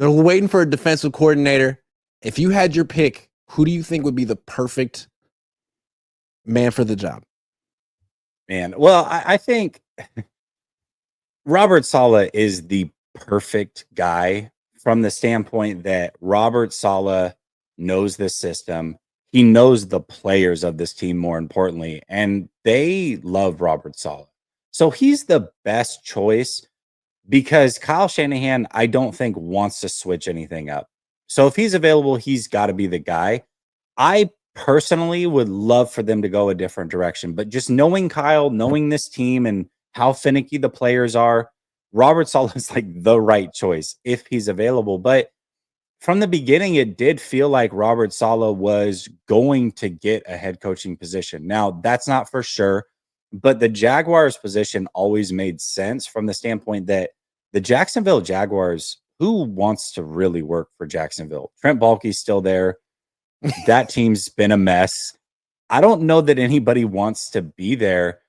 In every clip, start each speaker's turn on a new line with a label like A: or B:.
A: They're waiting for a defensive coordinator. If you had your pick, who do you think would be the perfect man for the job?
B: Man, well, I think Robert Salah is the perfect guy from the standpoint that Robert Salah knows this system. He knows the players of this team, more importantly, and they love Robert Salah. So he's the best choice because Kyle Shanahan, I don't think, wants to switch anything up. So if he's available, he's got to be the guy. I personally would love for them to go a different direction, but just knowing Kyle, knowing this team and how finicky the players are, Robert Saleh is like the right choice if he's available. But from the beginning, it did feel like Robert Saleh was going to get a head coaching position. Now, that's not for sure, but the Jaguars position always made sense from the standpoint that the Jacksonville Jaguars, who wants to really work for Jacksonville? Trent Baalke's still there. That team's been a mess. I don't know that anybody wants to be there.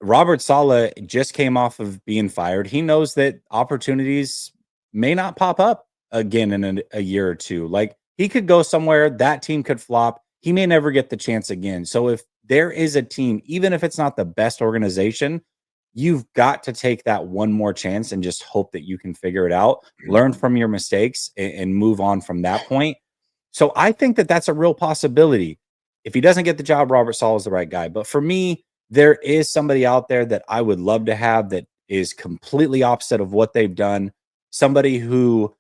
B: Robert Saleh just came off of being fired. He knows that opportunities may not pop up again in a year or two. Like he could go somewhere, that team could flop. He may never get the chance again. So if there is a team, even if it's not the best organization, you've got to take that one more chance and just hope that you can figure it out, learn from your mistakes, and move on from that point. So I think that that's a real possibility. If he doesn't get the job, Robert Saleh is the right guy. But for me, there is somebody out there that I would love to have that is completely opposite of what they've done. Somebody who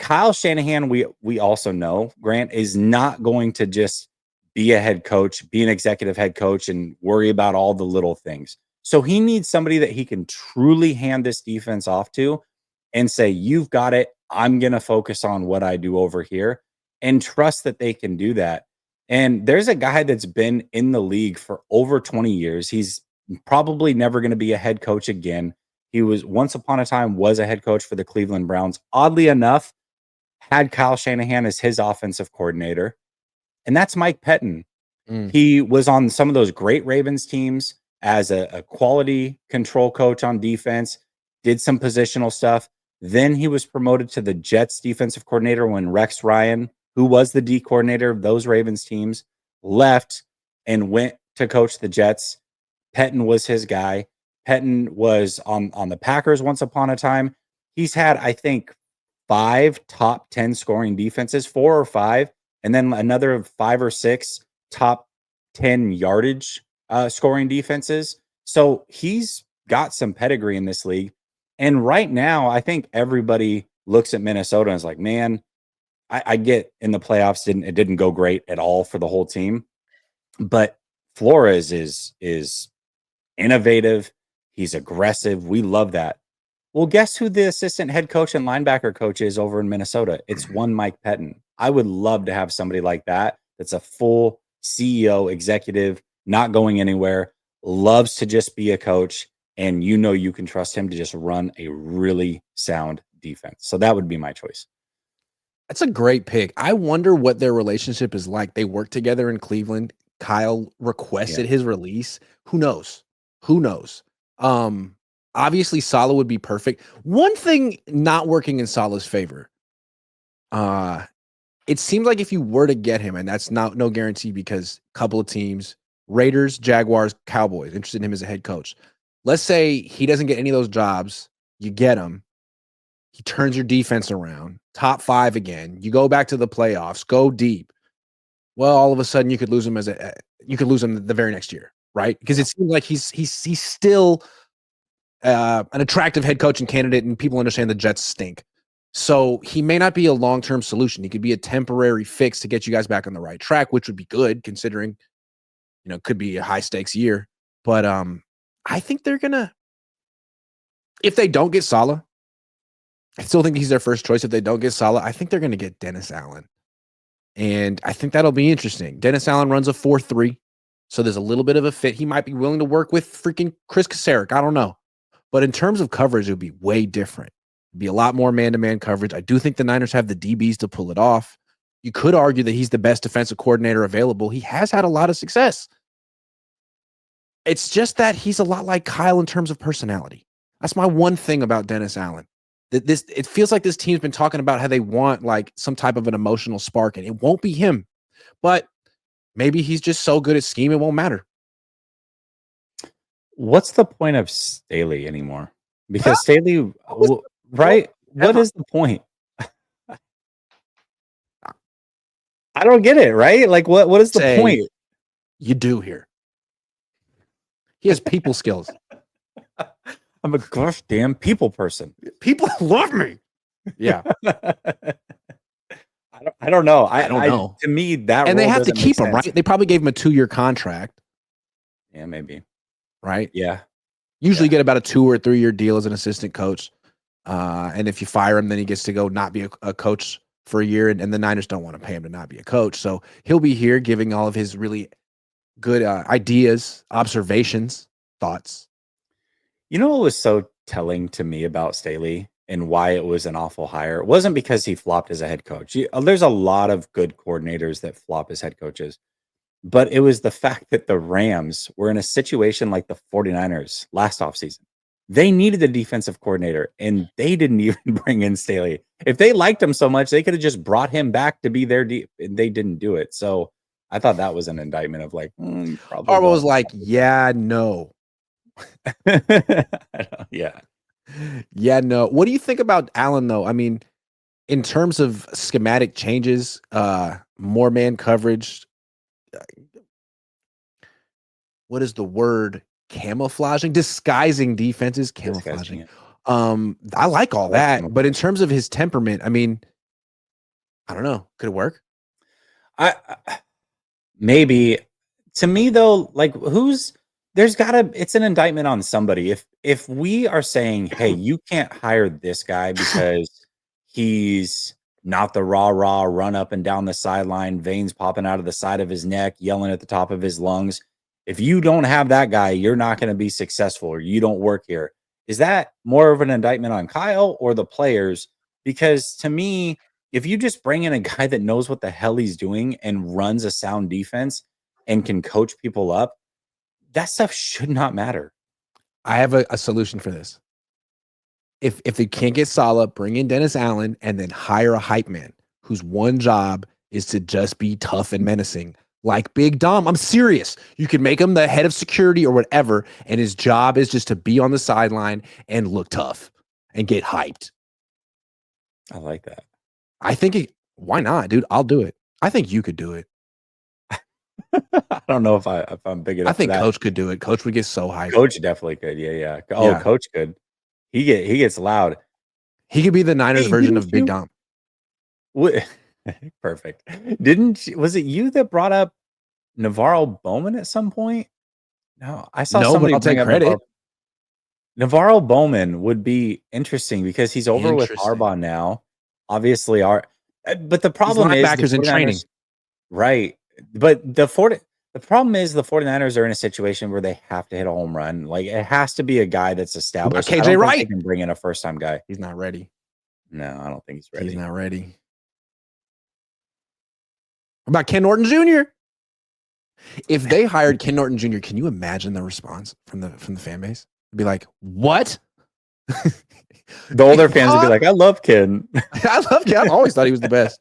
B: Kyle Shanahan, we also know, Grant, is not going to just be a head coach, be an executive head coach, and worry about all the little things. So he needs somebody that he can truly hand this defense off to and say, you've got it. I'm going to focus on what I do over here and trust that they can do that. And there's a guy that's been in the league for over 20 years. He's probably never going to be a head coach again. He was once upon a time was a head coach for the Cleveland Browns. Oddly enough, had Kyle Shanahan as his offensive coordinator, and that's Mike Pettin. He was on some of those great Ravens teams as a quality control coach on defense, did some positional stuff. Then he was promoted to the Jets defensive coordinator when Rex Ryan, who was the D coordinator of those Ravens teams, left and went to coach the Jets. Pettin was his guy. Pettin was on the Packers once upon a time. He's had, I think, 5 top 10 scoring defenses, 4 or 5, and then another 5 or 6 top 10 yardage scoring defenses. So he's got some pedigree in this league. And right now, I think everybody looks at Minnesota and is like, man, I get in the playoffs, it didn't go great at all for the whole team. But Flores is innovative. He's aggressive. We love that. Well, guess who the assistant head coach and linebacker coach is over in Minnesota? It's one Mike Pettin. I would love to have somebody like that that's a full CEO, executive, not going anywhere, loves to just be a coach, and you can trust him to just run a really sound defense. So that would be my choice.
A: That's a great pick. I wonder what their relationship is like. They work together in Cleveland. Kyle requested his release. Who knows? Who knows? Obviously, Salah would be perfect. One thing not working in Salah's favor. It seems like if you were to get him, and that's no guarantee because a couple of teams, Raiders, Jaguars, Cowboys, interested in him as a head coach. Let's say he doesn't get any of those jobs. You get him. He turns your defense around, top 5 again. You go back to the playoffs, go deep. Well, all of a sudden you could lose him the very next year, right? Because it seems like he's still an attractive head coaching candidate, and people understand the Jets stink. So he may not be a long-term solution. He could be a temporary fix to get you guys back on the right track, which would be good considering, could be a high-stakes year. But I think they're gonna, if they don't get Salah, I still think he's their first choice. If they don't get Salah, I think they're going to get Dennis Allen. And I think that'll be interesting. Dennis Allen runs a 4-3, so there's a little bit of a fit. He might be willing to work with freaking Chris Kasarik. I don't know. But in terms of coverage, it would be way different. It'd be a lot more man-to-man coverage. I do think the Niners have the DBs to pull it off. You could argue that he's the best defensive coordinator available. He has had a lot of success. It's just that he's a lot like Kyle in terms of personality. That's my one thing about Dennis Allen. it feels like this team's been talking about how they want like some type of an emotional spark, and it won't be him. But maybe he's just so good at scheme it won't matter.
B: What's the point of Staley anymore? Because Staley, right? What is the point? I don't get it, right? Like, what is the point?
A: You do here. He has people skills.
B: I'm a gosh damn people person.
A: People love me. Yeah.
B: I don't know.
A: I don't know.
B: To me, that
A: and they have to keep him, right? They probably gave him a 2-year contract.
B: Yeah, maybe.
A: Right?
B: Yeah.
A: Usually get about a 2 or 3 year deal as an assistant coach. And if you fire him, then he gets to go not be a coach for a year. And the Niners don't want to pay him to not be a coach. So he'll be here giving all of his really good ideas, observations, thoughts.
B: You know what was so telling to me about Staley and why it was an awful hire? It wasn't because he flopped as a head coach. There's a lot of good coordinators that flop as head coaches. But it was the fact that the Rams were in a situation like the 49ers last offseason. They needed a defensive coordinator, and they didn't even bring in Staley. If they liked him so much, they could have just brought him back to be their and they didn't do it. So I thought that was an indictment of like, probably
A: Harbaugh was like, yeah, no.
B: Yeah.
A: Yeah, no. What do you think about Allen, though? I mean, in terms of schematic changes, more man coverage, what is the word? Camouflaging, disguising defenses, camouflaging. I like all that, but in terms of his temperament, I mean, I don't know. Could it work?
B: Maybe. To me, though, like it's an indictment on somebody. If we are saying, hey, you can't hire this guy because he's not the rah run up and down the sideline, veins popping out of the side of his neck, yelling at the top of his lungs. If you don't have that guy, you're not going to be successful, or you don't work here. Is that more of an indictment on Kyle or the players? Because to me, if you just bring in a guy that knows what the hell he's doing and runs a sound defense and can coach people up, that stuff should not matter.
A: I have a solution for this. If they can't get Salah, bring in Dennis Allen and then hire a hype man whose one job is to just be tough and menacing. Like Big Dom. I'm serious. You can make him the head of security or whatever, and his job is just to be on the sideline and look tough and get hyped.
B: I like that.
A: I think why not, dude? I'll do it. I think you could do it.
B: I don't know if I'm big enough.
A: I think Coach could do it. Coach would get so hyped.
B: Coach definitely could. Yeah. Oh, yeah. Coach could. He gets loud.
A: He could be the Niners version of Big Dom.
B: Perfect. Was it you that brought up Navarro Bowman at some point? No, I saw somebody.
A: But I'll take credit.
B: Navarro Bowman would be interesting because he's over with Harbaugh now. Obviously, but the problem is
A: linebackers in training,
B: right? But the problem is the 49ers are in a situation where they have to hit a home run. Like it has to be a guy that's established.
A: KJ Wright.
B: They can bring in a first-time guy.
A: He's not ready.
B: No, I don't think he's ready.
A: He's not ready. What about Ken Norton Jr.? If they hired Ken Norton Jr., can you imagine the response from the fan base? It'd be like, what?
B: The older fans would be like, I love Ken.
A: I love Ken. I always thought he was the best.